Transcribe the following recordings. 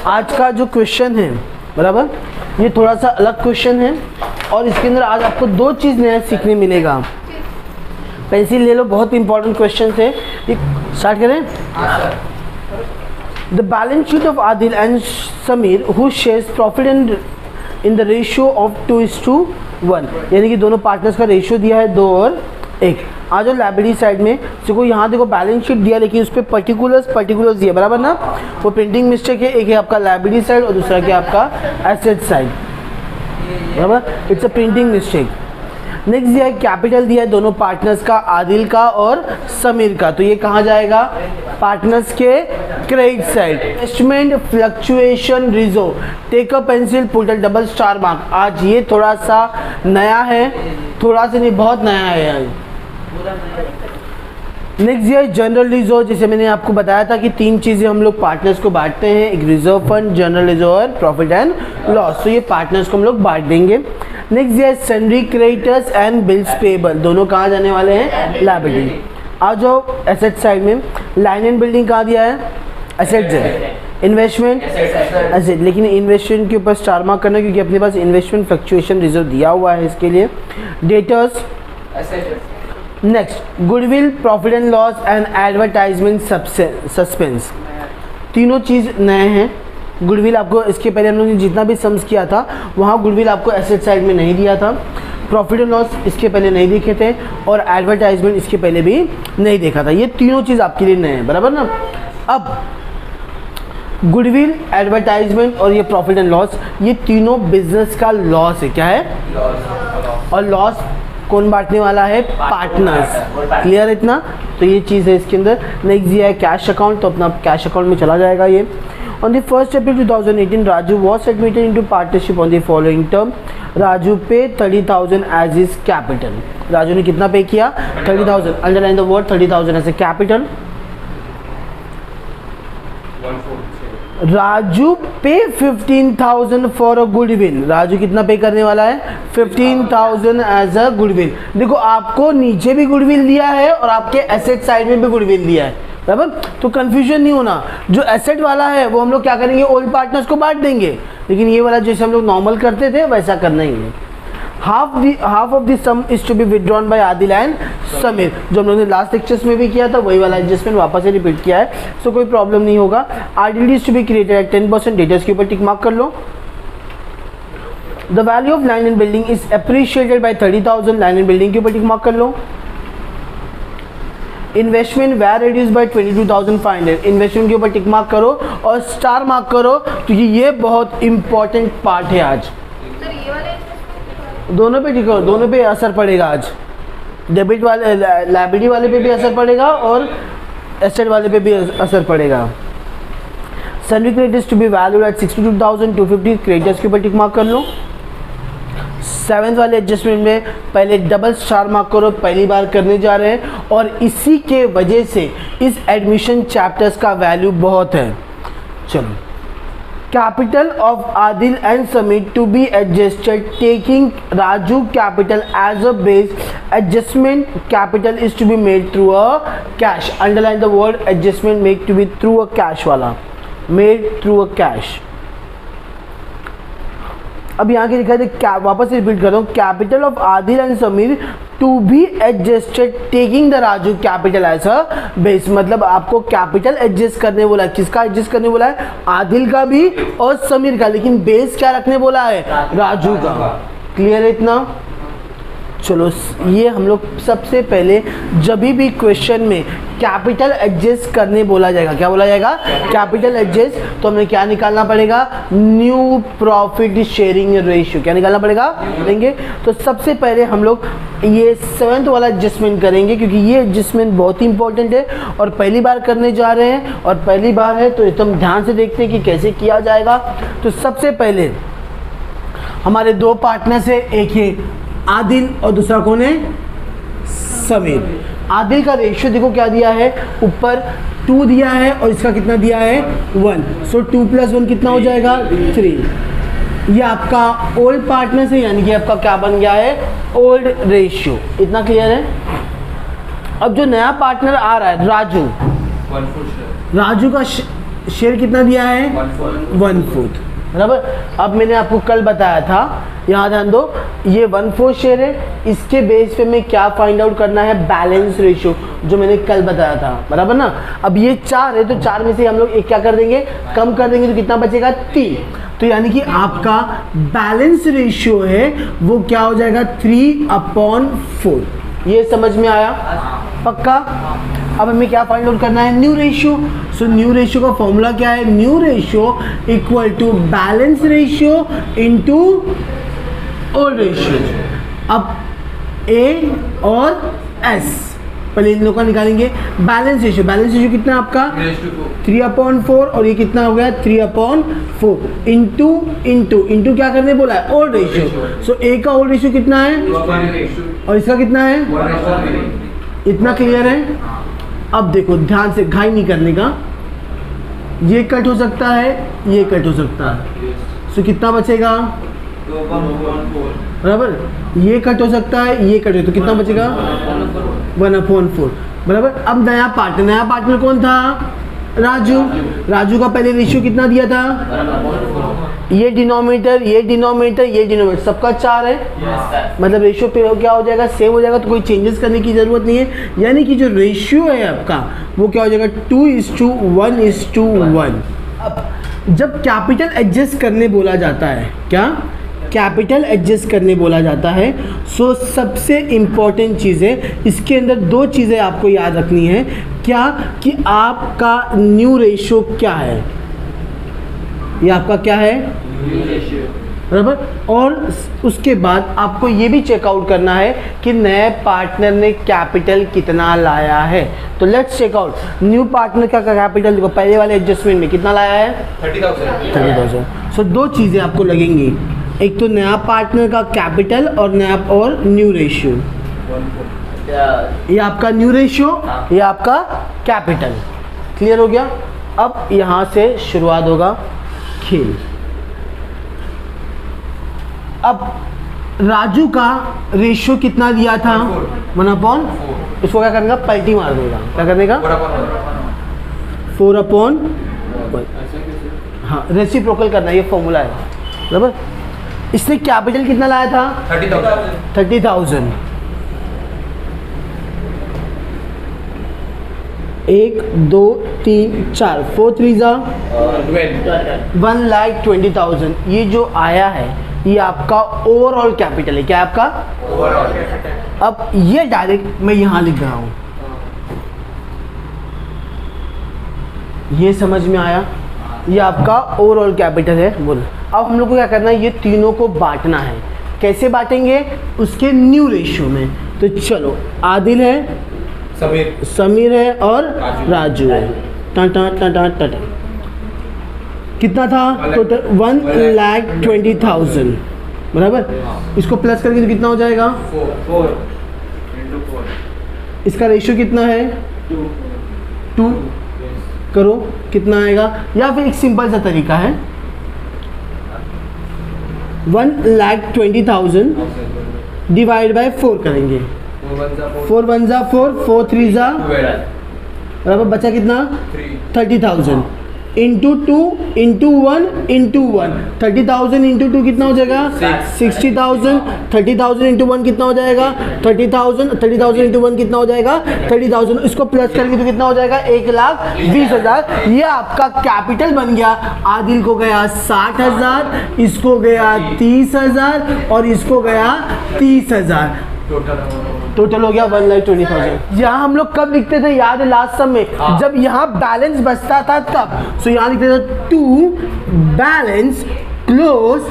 आज का जो क्वेश्चन है बराबर, ये थोड़ा सा अलग क्वेश्चन है और इसके अंदर आज आपको दो चीज़ नया सीखने मिलेगा। पेंसिल ले लो, बहुत इंपॉर्टेंट क्वेश्चन है। स्टार्ट करें। The balance sheet of Adil and Sameer who shares profit and in the ratio of 2:1, यानी कि दोनों पार्टनर्स का रेशियो दिया है 2 और 1। आ जाओ लाइब्रेरी साइड में, देखो यहाँ देखो बैलेंस शीट दिया लेकिन उस पर पर्टिकुलर्स दिया बराबर ना, वो प्रिंटिंग मिस्टेक है। एक है आपका लाइब्रेरी साइड और दूसरा क्या आपका एसेट साइड, बराबर, it's a printing mistake. Next दिया है कैपिटल दिया है दोनों पार्टनर्स का, आदिल का और समीर का, तो ये कहाँ जाएगा, पार्टनर्स के credit side. Investment fluctuation reserve, take a pencil put a double star mark. आज ये थोड़ा सा नया है, थोड़ा सा नहीं बहुत नया है आज। नेक्स्ट ये जनरल रिजर्व, जैसे मैंने आपको बताया था कि 3 चीज़ें हम लोग पार्टनर्स को बांटते हैं, एक रिजर्व फंड, जनरल रिजर्व और प्रॉफिट एंड लॉस, तो ये पार्टनर्स को हम लोग बांट देंगे। नेक्स्ट ये sundry creditors and bills payable, दोनों कहाँ जाने वाले हैं, लायबिलिटी। आ जाओ एसेट साइड में, लैंड एंड बिल्डिंग कहाँ दिया है, एसेट है। इन्वेस्टमेंट एसेट, लेकिन इन्वेस्टमेंट के ऊपर स्टार मार्क करना क्योंकि अपने पास इन्वेस्टमेंट फ्लक्चुएशन रिजर्व दिया हुआ है इसके लिए। Debtors, next goodwill, profit and loss and advertisement suspense, तीनों चीज़ नए हैं। गुडविल आपको इसके पहले हम लोगों ने जितना भी सम्स किया था वहाँ गुडविल आपको एसेट साइड में नहीं दिया था, प्रॉफिट एंड लॉस इसके पहले नहीं देखे थे और एडवर्टाइजमेंट इसके पहले भी नहीं देखा था। ये तीनों चीज़ आपके लिए नए हैं, बराबर ना। अब गुडविल, एडवर्टाइजमेंट और ये प्रॉफिट एंड लॉस, ये तीनों बिजनेस का लॉस है। क्या है, और लॉस कौन बांटने वाला है, पार्टनर्स। क्लियर है इतना, तो ये चीज़ है इसके अंदर। नेक्स्ट ये है कैश अकाउंट, तो अपना कैश अकाउंट में चला जाएगा ये। On the 1st April 2018 Raju was admitted into partnership on the following term. Raju पे 30,000 एज इज कैपिटल। राजू ने कितना पे किया, 30,000, underline the word 30,000 as a capital. Raju pay 15,000 for a goodwill, Raju कितना पे करने वाला है, 15,000 एज अ गुडविल। देखो आपको नीचे भी गुडविल दिया है और आपके एसेट साइड में भी गुडविल दिया है, बराबर, तो कंफ्यूजन नहीं होना। जो एसेट वाला है वो हम लोग क्या करेंगे, ओल्ड पार्टनर्स को बांट देंगे, लेकिन ये वाला जैसे हम लोग नॉर्मल करते थे वैसा करना ही है। Half of the sum is to be withdrawn by Adil and Samir, जो हम लोगों ने लास्ट लेक्चर्स में भी किया था वही वाला एडजस्टमेंट वापस से रिपीट किया है, सो कोई प्रॉब्लम नहीं होगा। RDD is to be created at 10%, debtors के ऊपर टिक मार्क कर लो। The value of land and building is appreciated by 30,000, land and building के ऊपर टिक मार्क कर लो। Investment were reduce by 22,500, investment के ऊपर टिक मार्क करो और स्टार मार्क करो क्योंकि ये बहुत इंपॉर्टेंट पार्ट है आज। दोनों पे टिक करो, दोनों पे असर पड़ेगा आज, डेबिट वाले लायबिलिटी वाले पे भी असर पड़ेगा और एसेट वाले पे भी असर पड़ेगा। Sundry creditors to be valued at 62,250, creditors के ऊपर टिक मार्क कर लो। 7th वाले एडजस्टमेंट में पहले डबल स्टार मार्क करो, पहली बार करने जा रहे हैं और इसी के वजह से इस एडमिशन चैप्टर्स का वैल्यू बहुत है। चलो, capital of Adil and Samir to be adjusted taking Raju capital as a base, adjustment capital is to be made through a cash, underline the word adjustment make to be through a cash वाला, made through a cash. अब यहाँ के लिखा है, वापस से repeat करता हूँ, capital of Adil and Samir to be adjusted taking the Raju capital as a base, मतलब आपको कैपिटल एडजस्ट करने बोला है। किसका एडजस्ट करने बोला है, आदिल का भी और समीर का, लेकिन बेस क्या रखने बोला है, राजू का। क्लियर है इतना। चलो, ये हम लोग सबसे पहले जब भी क्वेश्चन में कैपिटल एडजस्ट करने बोला जाएगा, क्या बोला जाएगा, कैपिटल एडजस्ट, तो हमें क्या निकालना पड़ेगा, न्यू प्रॉफिट शेयरिंग रेशियो, क्या निकालना पड़ेगा, देंगे। तो सबसे पहले हम लोग ये 7th वाला एडजस्टमेंट करेंगे क्योंकि ये एडजस्टमेंट बहुत ही इंपॉर्टेंट है और पहली बार करने जा रहे हैं और पहली बार है तो एकदम ध्यान से देखते हैं कि कैसे किया जाएगा। तो सबसे पहले हमारे 2 पार्टनर्स है, एक है आदिल और दूसरा कौन है, समीर। आदिल का रेशियो देखो क्या दिया है, ऊपर 2 दिया है और इसका कितना दिया है, 1, सो 2 + 1 कितना हो जाएगा, 3। ये आपका ओल्ड पार्टनर है, यानी कि आपका क्या बन गया है, ओल्ड रेशियो। इतना क्लियर है। अब जो नया पार्टनर आ रहा है राजू, राजू का शेयर कितना दिया है 1/4, बराबर। अब मैंने आपको कल बताया था, यहाँ ध्यान दो, ये 1/4 शेयर है, इसके बेस पे मैं क्या फाइंड आउट करना है, बैलेंस रेशियो, जो मैंने कल बताया था, बराबर ना। अब ये 4 है तो 4 में से हम लोग एक क्या कर देंगे, कम कर देंगे, तो कितना बचेगा 3। तो यानी कि आपका बैलेंस रेशियो है वो क्या हो जाएगा 3/4। ये समझ में आया, पक्का। अब हमें क्या फाइंड आउट करना है, new ratio. So new ratio का फॉर्मूला क्या है, new ratio equal to balance ratio into old ratio. अब ए और एस पहले इन लोगों का निकालेंगे। बैलेंस रेशियो कितना है आपका 3/4 और ये कितना हो गया 3/4 इंटू क्या करने बोला है, ओल्ड रेशियो। सो ए का ओल्ड रेशियो कितना है और इसका कितना है, इतना क्लियर है। अब देखो ध्यान से, घाई नहीं करने का, ये कट हो सकता है, ये कट हो सकता है, सो कितना बचेगा, बराबर। ये कट हो सकता है, ये कट हो, तो कितना बचेगा 1/4, बराबर। अब नया पार्टनर कौन था, राजू का पहले रेशियो कितना दिया था, ये डिनोमिनेटर सबका 4 है, मतलब रेशियो पे क्या हो जाएगा, सेम हो जाएगा, तो कोई चेंजेस करने की जरूरत नहीं है। यानी कि जो रेशियो है आपका वो क्या हो जाएगा 2:1:1। अब जब कैपिटल एडजस्ट करने बोला जाता है, क्या कैपिटल एडजस्ट करने बोला जाता है, सो सबसे इम्पॉर्टेंट चीज़ है, इसके अंदर 2 चीज़ें आपको याद रखनी है। क्या कि आपका न्यू रेशियो क्या है, ये आपका क्या है बराबर। और उसके बाद आपको ये भी चेकआउट करना है कि नए पार्टनर ने कैपिटल कितना लाया है। तो लेट्स चेकआउट न्यू पार्टनर का कैपिटल, देखो पहले वाले एडजस्टमेंट में कितना लाया है 30,000। सो 2 चीज़ें आपको लगेंगी, एक तो नया पार्टनर का कैपिटल और न्यू रेशियो। ये आपका न्यू रेशियो, ये आपका कैपिटल। क्लियर हो गया। अब यहाँ से शुरुआत होगा खेल। अब राजू का रेशियो कितना दिया था 1/4, इसको क्या करने का, पलटी मार देगा, क्या करने का 4/1। हाँ, रेसिप्रोकल करना, ये फॉर्मूला है, बराबर। इसने कैपिटल कितना लाया था 30,000। 1 2 3 4 4 3 1,20,000। ये जो आया है ये आपका ओवरऑल कैपिटल है। क्या है आपका ओवरऑल कैपिटल। अब ये डायरेक्ट मैं यहाँ लिख रहा हूँ, ये समझ में आया, ये आपका ओवरऑल कैपिटल है। बोल, अब हम लोग को क्या करना है, ये तीनों को बांटना है। कैसे बांटेंगे, उसके न्यू रेशियो में। तो चलो, आदिल है, समीर है और राजू है। टा कितना था टोटल 1,20,000, बराबर। इसको प्लस करके तो कितना हो जाएगा 4 इसका रेशियो कितना है 2 करो, कितना आएगा। या फिर एक सिंपल सा तरीका है, 1,20,000 डिवाइड बाय 4 करेंगे। 4 1 जा 4, 4 3 जा, बराबर बचा कितना 30,000 इंटू 2 इंटू 1 इंटू 1। 30,000 इंटू 2 कितना हो जाएगा 60,000। 30,000 इंटू 1 कितना हो जाएगा 30,000। 30,000 इंटू 1 कितना हो जाएगा 30,000। इसको प्लस करके तो कितना हो जाएगा 1,20,000। ये आपका कैपिटल बन गया। आदिल को गया 60,000, इसको गया 30,000 और इसको गया 30,000। टोटल हो गया 1,20,000। यहाँ हम लोग कब लिखते थे याद है लास्ट सम में, जब यहाँ बैलेंस बचता था तब। सो यहाँ लिखते थे टू बैलेंस क्लोज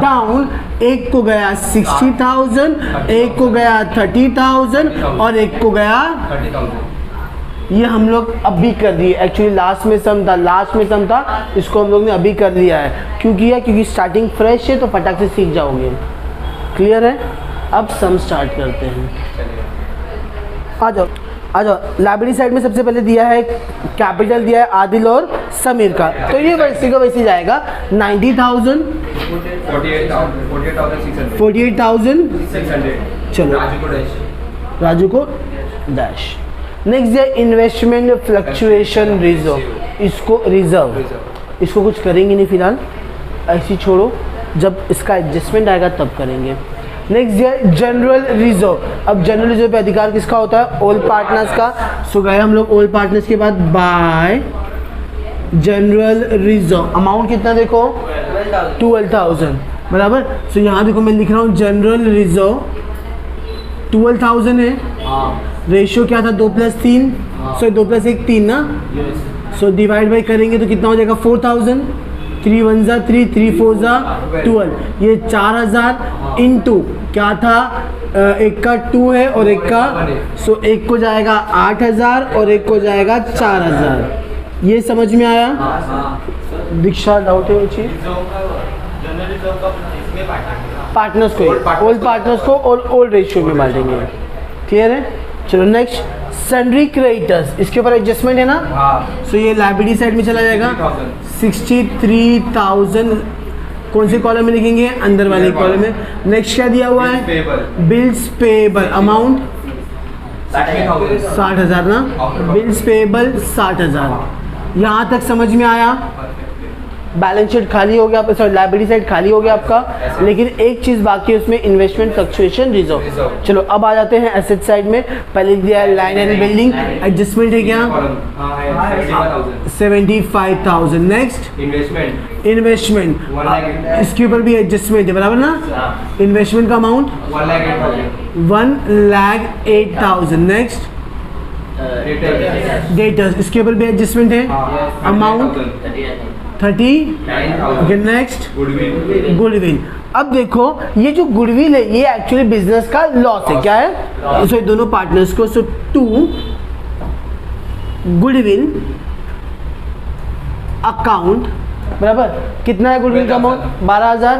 डाउन। एक को गया 60,000, एक को गया 30,000 और एक को गया 30,000। ये हम लोग अभी कर दिए। एक्चुअली लास्ट में सम था, इसको हम लोग ने अभी कर दिया है। क्यों किया, क्योंकि स्टार्टिंग फ्रेश है तो फटाक से सीख जाओगे। क्लियर है। अब सम स्टार्ट करते हैं। आ जाओ। लाइब्रेरी साइड में सबसे पहले दिया है कैपिटल, दिया है आदिल और समीर का, तो ये वैसे का वैसे जाएगा 90,000 48,600। चलो राजू को डैश। नेक्स्ट है इन्वेस्टमेंट फ्लक्चुएशन रिजर्व, इसको कुछ करेंगे नहीं फिलहाल, ऐसी छोड़ो, जब इसका एडजस्टमेंट आएगा तब करेंगे। नेक्स्ट है जनरल रिजर्व। अब जनरल रिजर्व पे अधिकार किसका होता है? ऑल पार्टनर्स का। सो गए हम लोग ऑल पार्टनर्स के बाद बाय जनरल रिजर्व। अमाउंट कितना देखो 12,000 बराबर। सो यहाँ देखो मैं लिख रहा हूँ जनरल रिजर्व 12,000 है। रेशियो क्या था 2+3, सो 2+1 3 ना। सो डिवाइड बाई करेंगे तो कितना हो जाएगा 4,000, 3 1 जा 3, 3 4 जा 12, ये 4,000 इंटू क्या था, एक का 2 है और एक का, सो एक को जाएगा 8,000 और एक को जाएगा 4,000। ये समझ में आया? दीक्षा डाउट है चीज? पार्टनर्स को, ओल्ड पार्टनर्स को और ओल्ड रेशियो में बांटेंगे। क्लियर है? चलो नेक्स्ट सन्ड्री क्रेडिटर्स, इसके ऊपर एडजस्टमेंट है ना। सो ये लायबिलिटी साइड में चला जाएगा 63,000। कौन से कॉलम में लिखेंगे? अंदर वाले कॉलम में। नेक्स्ट क्या दिया हुआ है? बिल्स पेबल अमाउंट 60,000 ना। Bills payable 60,000। यहाँ तक समझ में आया? बैलेंस शीट खाली हो गया, सॉरी लायबिलिटी साइड खाली हो गया आपका, लेकिन एक चीज बाकी है उसमें, इन्वेस्टमेंट फ्लक्चुएशन रिजर्व। चलो अब आ जाते हैं एसेट साइड में। पहले दिया है लैंड एंड बिल्डिंग, एडजस्टमेंट है क्या 75,000। नेक्स्ट इन्वेस्टमेंट, इसके ऊपर भी एडजस्टमेंट है बराबर ना। इन्वेस्टमेंट का अमाउंट 1,08,000। नेक्स्ट डेटर्स, इसके ऊपर भी एडजस्टमेंट है, अमाउंट 30। Next goodwill. अब देखो ये जो गुडविल है ये एक्चुअली बिजनेस का लॉस है। क्या है? सो दोनों पार्टनर्स को, सो 2 गुडविल अकाउंट बराबर कितना है गुडविल का अमाउंट 12,000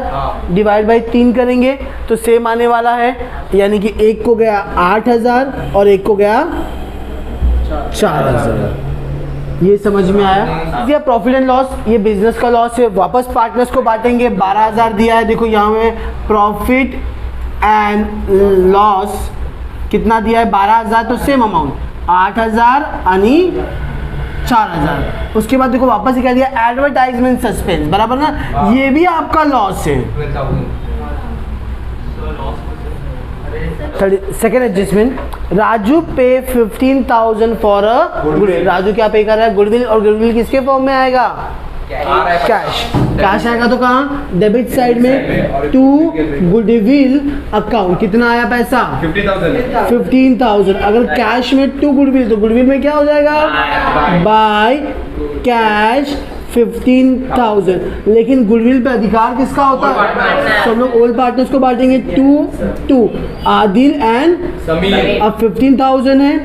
डिवाइड बाई 3 करेंगे तो सेम आने वाला है, यानी कि एक को गया 8,000 और एक को गया 4,000। ये समझ में आया? ये प्रॉफिट एंड लॉस, ये बिजनेस का लॉस है, वापस पार्टनर्स को बांटेंगे। 12,000 दिया है, देखो यहाँ में प्रॉफिट एंड लॉस कितना दिया है 12,000, तो सेम अमाउंट 8,000 यानी 4,000। उसके बाद देखो वापस क्या दिया, एडवर्टाइजमेंट सस्पेंस बराबर ना, ये भी आपका लॉस है। Second adjustment, Raju pay 15,000 for a goodwill. Raju क्या पे कर रहा है? गुडविल। और गुडविल किसके फॉर्म में आएगा? कैश। कैश आएगा तो कहाँ? डेबिट साइड में 2 गुडविल अकाउंट। कितना आया पैसा? 15,000। अगर कैश में 2 गुडविल तो गुडविल में क्या हो जाएगा? By cash 15,000। लेकिन गुडविल पे अधिकार किसका होता है? सब लोग ओल्ड पार्टनर्स को बांटेंगे 2 आदिल एंड समीर। अब 15,000 है,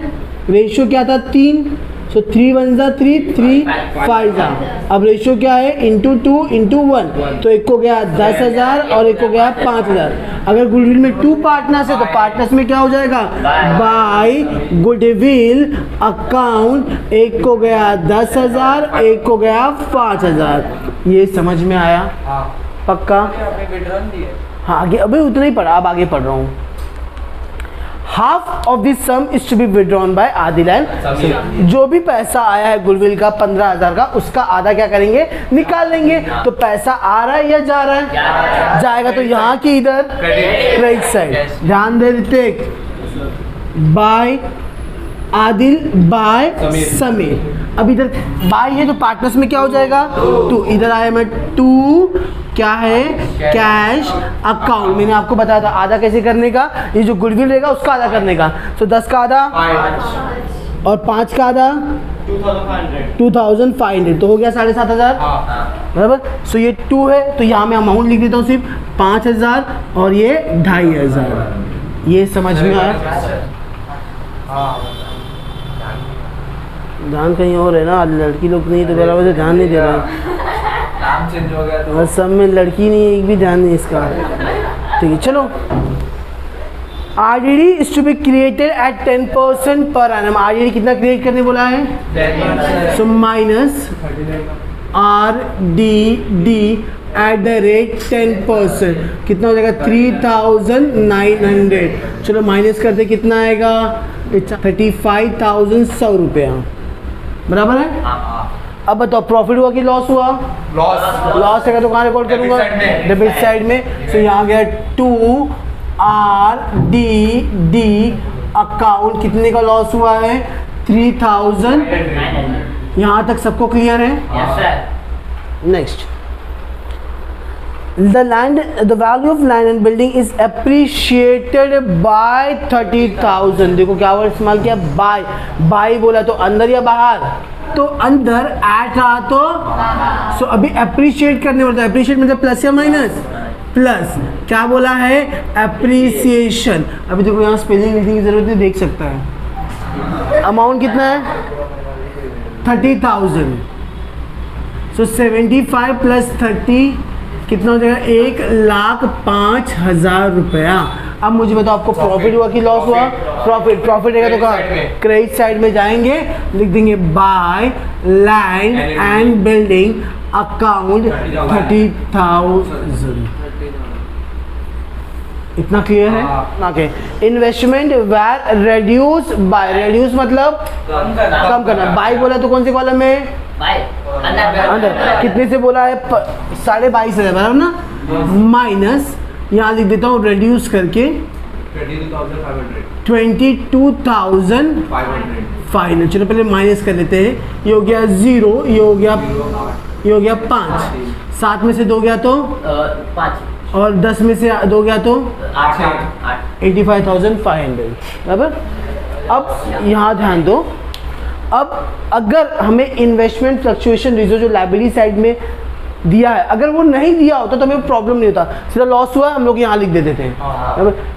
रेशियो क्या था 3, सो 3 1 जा 3, 3 5 जा। अब रेशियो क्या है? इंटू 2 इंटू 1, तो एक को गया 10,000 और एक को गया 5,000। अगर गुडविल में 2 पार्टनर्स है तो पार्टनर्स में क्या हो जाएगा? बाय गुडविल अकाउंट, एक को गया 10,000 एक को गया 5,000। ये समझ में आया? पक्का? हाँ आगे अभी उतना ही पढ़ा, अब आगे पढ़ रहा हूँ। Half of this sum is to be withdrawn by Adil and Samir. जो भी पैसा आया है गुडविल का 15,000 का, उसका आधा क्या करेंगे? निकाल लेंगे। तो पैसा आ रहा है या जा रहा है? जाएगा, तो यहाँ की इधर क्रेडिट साइड। ध्यान दे ऋतिक, बाय आदिल बाय समीर। अब इधर बाय है तो पार्टनर्स में क्या हो जाएगा? 2। इधर आया मैं 2 क्या है? Cash account. मैंने आपको बताया था आधा कैसे करने का, ये जो गुडविल रहेगा उसका आधा करने का। तो 10 का आधा और 5 का आधा 2,500, तो हो गया 7,500 बराबर। सो ये 2 है तो यहाँ मैं अमाउंट लिख देता हूँ सिर्फ 5,000 और ये 2,500। ये समझ में आया? ध्यान कहीं और है ना, लड़की लोग नहीं तो बराबर से ध्यान नहीं दे रहा है। और सब में लड़की नहीं, एक भी ध्यान नहीं इसका। ठीक है चलो। RDD is to be created at 10% per annum. RDD कितना क्रिएट करने बोला है? So minus RDD 10%। कितना हो जाएगा 3900। चलो माइनस करते कितना आएगा 35,100 रुपया, बराबर है। अब बताओ प्रॉफिट हुआ कि लॉस हुआ? लॉस है तो कहाँ रिकॉर्ड करूंगा? डेबिट साइड में। तो यहाँ गया 2RDD अकाउंट, कितने का लॉस हुआ है 3000। यहाँ तक सबको क्लियर है? Next, the value of land and building is appreciated by 30,000। देखो क्या वर्ड इस्तेमाल किया, बाय बोला तो अंदर या बाहर? तो अंदर, एट रहा तो सो अभी अप्रिशिएट करने वाला। अप्रिशिएट मतलब प्लस या माइनस? प्लस। क्या बोला है? अप्रिसिएशन। अभी देखो यहाँ स्पेलिंग लिखने की जरूरत नहीं, देख सकता है। अमाउंट कितना है 30,000। सो 75 प्लस 30 कितना हो जाएगा 1,05,000 रुपया। अब मुझे बताओ आपको प्रॉफिट हुआ कि लॉस हुआ? प्रॉफिट रहेगा तो कहाँ? क्रेडिट साइड में जाएंगे, लिख देंगे by land and building account 30,000। इतना क्लियर है? Okay. Investment were reduced by, reduce मतलब कम करना। बाय बोला तो कौन से कॉलम में? अंदर। कितने से बोला है? 22,500, बराबर ना। माइनस यहाँ लिख देता हूँ रेड्यूस करके 22,500। चलो पहले माइनस कर लेते हैं। ये हो गया 0, ये हो गया 5, 7 में से 2 गया तो 5, और 10 में से 2 गया तो 8, 85,500, बराबर। अब यहाँ ध्यान दो, अब अगर हमें इन्वेस्टमेंट फ्लक्चुएशन रिजर्व जो लायबिलिटी साइड में दिया है, अगर वो नहीं दिया होता तो हमें प्रॉब्लम नहीं होता, सीधा लॉस हुआ हम लोग यहाँ लिख देते थे।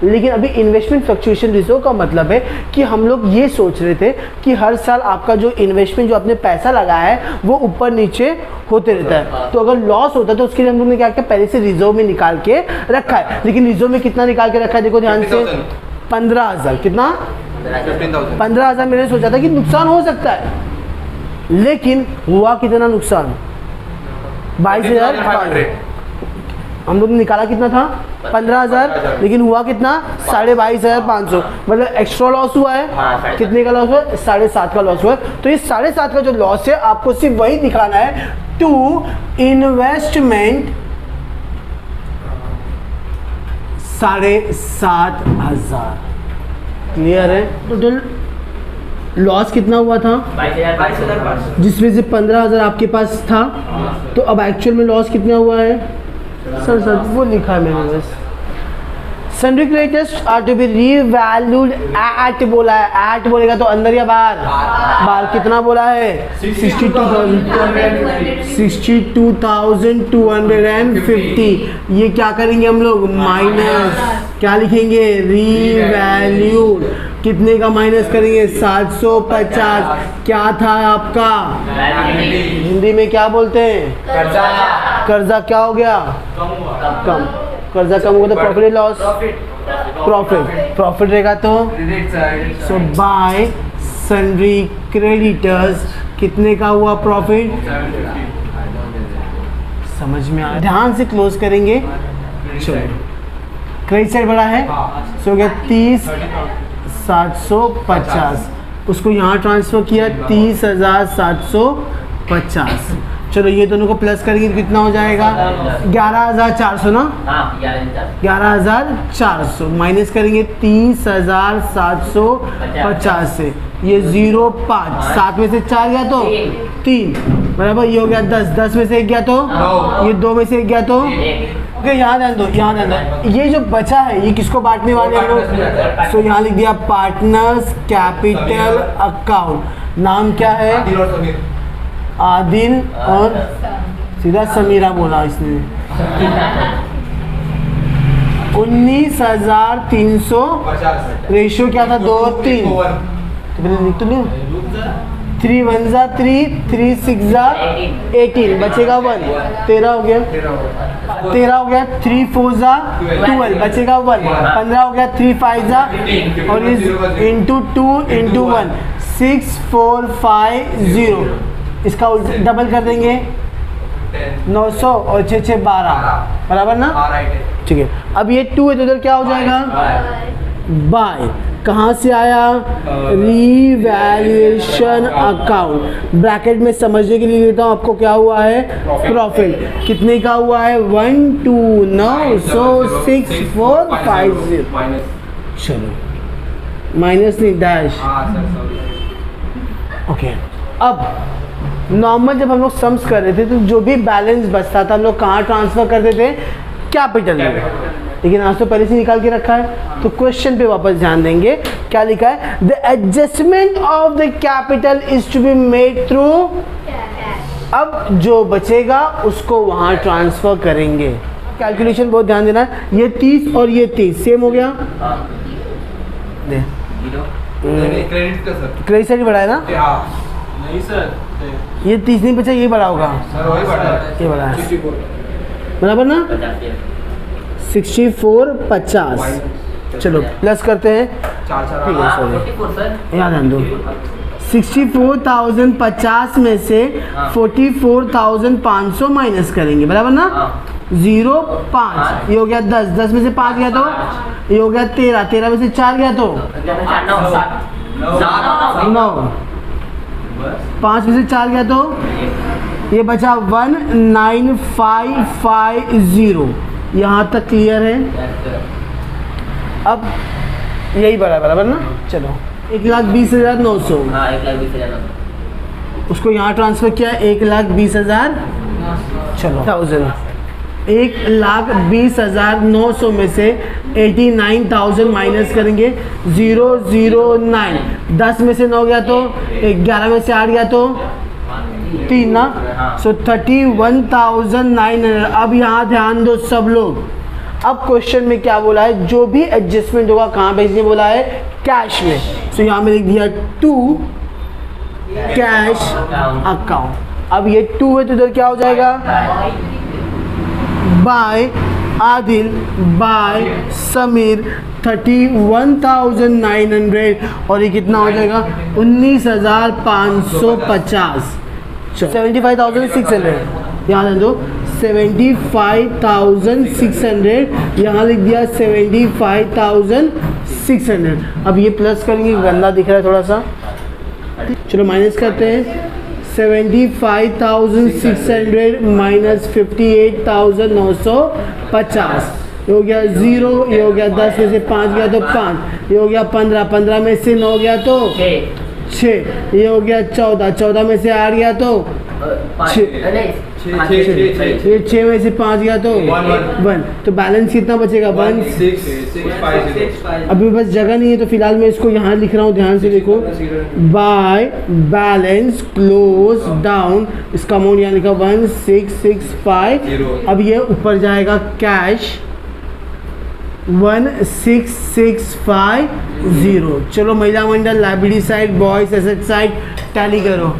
लेकिन अभी इन्वेस्टमेंट फ्लक्चुएशन रिजर्व का मतलब है कि हम लोग ये सोच रहे थे कि हर साल आपका जो इन्वेस्टमेंट जो आपने पैसा लगाया है वो ऊपर नीचे होते रहता है। तो अगर लॉस होता है तो उसके लिए हम लोग ने क्या किया, पहले से रिजर्व में निकाल के रखा है। लेकिन रिजर्व में कितना निकाल के रखा है देखो ध्यान से, 15,000। कितना? 15,000। मैंने सोचा था कि नुकसान हो सकता है, लेकिन हुआ कितना नुकसान? 22,500। हम लोग ने निकाला कितना था 15,000, लेकिन हुआ कितना 22,500, मतलब एक्स्ट्रा लॉस हुआ है। कितने का लॉस हुआ? 7.5 का लॉस हुआ। तो ये 7.5 का जो लॉस है आपको सिर्फ वही दिखाना है, टू इन्वेस्टमेंट 7,500। क्लियर है? टोटल लॉस कितना हुआ था 22,500, जिसमें से 15,000 आपके पास था। तो अब एक्चुअल में लॉस कितना हुआ है? सर वो लिखा है मैंने बस। Sundry creditors are to be revalued at बोला है, एट बोलेगा तो अंदर या बाहर? बाहर। कितना बोला है? 62,250। ये क्या करेंगे हम लोग? माइनस। क्या लिखेंगे? रीवैल्यूड। कितने का माइनस करेंगे? 750। क्या था आपका? हिंदी में क्या बोलते हैं? कर्जा। क्या हो गया? कम। कर्जा कम होगा तो प्रॉफिट लॉस? प्रॉफिट रहेगा तो सो बाय सन्ड्री क्रेडिटर्स कितने का हुआ प्रॉफिट? समझ में आ? ध्यान से क्लोज करेंगे। चलो क्रेडिट साइड बड़ा है, सो हो गया 30,750। उसको यहाँ ट्रांसफर किया 30,750। चलो ये दोनों को प्लस करेंगे तो कितना हो जाएगा? 11,400 ना। 11,400 माइनस करेंगे 30,750 से, ये 0.5, 7 में से 4 गया तो 3, बराबर। ये हो गया 10, 10 में से 1 गया तो ये 2 में से 1 गया तो ओके। यहाँ ध्यान दो, ये जो बचा है ये किसको बांटने वाले हैं लोग? सो यहाँ लिख दिया पार्टनर्स कैपिटल अकाउंट। नाम क्या है? आदिल और सीधा समीरा बोला इसने। 19,300। रेशियो क्या था? 2:3। तो पहले लिख तो लो। 3 1 जा 3, 3 6 जा 18, बचेगा 1, 13 हो गया। 13 हो गया। 3 4 जा 12, बचेगा 1, 15 हो गया। 3 5 जा और ये इंटू 2 इंटू 1, 6 4 5 0। इसका डबल कर देंगे 900 और 6 6 12 बराबर ना, ठीक है। अब ये 2 है तो इधर क्या हो जाएगा बाय, कहाँ से आया रिवैल्यूएशन अकाउंट, ब्रैकेट में समझने के लिए लेता हूँ आपको, क्या हुआ है प्रॉफिट, कितने का हुआ है 12906,450, चलो माइनस नहीं डैश, ओके। अब नॉर्मल जब हम लोग सम्स कर रहे थे तो जो भी बैलेंस बचता था हम लोग कहाँ ट्रांसफर करते थे कैपिटल में, लेकिन आज तो पहले से निकाल के रखा है तो क्वेश्चन पे वापस ध्यान देंगे। क्या लिखा है, the adjustment of the capital is to be made through, अब जो बचेगा उसको वहां ट्रांसफर करेंगे। कैलकुलेशन बहुत ध्यान देना है, ये 30 और ये 30 सेम हो गया, क्रेडिट साइड बढ़ा है ना, नहीं सर, ये 30 नहीं बचा, ये बड़ा होगा, ये बड़ा है बराबर ना 6450, चलो प्लस करते हैं, ठीक है सॉरी याद आन दो, 64,050 में से 44,500 माइनस करेंगे बराबर ना, 0.5 ये हो गया 10, 10 में से 5 गया तो ये हो गया 13, 13 में से 4 गया तो 9, 5 में से 4 गया तो ये बचा 19550, यहाँ तक क्लियर है। अब यही बराबर ना, चलो 1,20,900, उसको यहाँ ट्रांसफर किया 1,20,000, चलो 1,20,900 में से 89,000 माइनस करेंगे, 009, 10 में से 9 गया तो 11 में से 8 गया तो 3 ना, सो 31,900। अब यहाँ ध्यान दो सब लोग, अब क्वेश्चन में क्या बोला है, जो भी एडजस्टमेंट होगा कहाँ भेजने बोला है कैश में, सो यहाँ में लिख दिया टू कैश अकाउंट। अब ये 2 है तो इधर क्या हो जाएगा बाय आदिल बाय समीर 31,900, और ये कितना हो जाएगा 19,550, 75,600 यहाँ दो 75,600, यहाँ लिख दिया 75,600। अब ये प्लस करेंगे, गंदा दिख रहा है थोड़ा सा, चलो माइनस करते हैं, 75,600 माइनस 58,950, ये हो गया 0, ये हो गया 10 में से 5 गया तो 5, ये हो गया 15, 15 में से 9 गया तो 6, ये हो गया 14, 14 में से 8 गया तो 6, ये 6 में से 5 गया तो 1, तो बैलेंस कितना बचेगा 1650। अभी बस जगह नहीं है तो फिलहाल मैं इसको यहाँ लिख रहा हूँ, ध्यान से देखो, बाय बैलेंस क्लोज डाउन, इसका अमाउंट यहाँ लिखा 1665। अब ये ऊपर जाएगा कैश 16650। चलो महिला मंडल लाइब्रेरी साइड, बॉयज एसेट साइड टैली करो।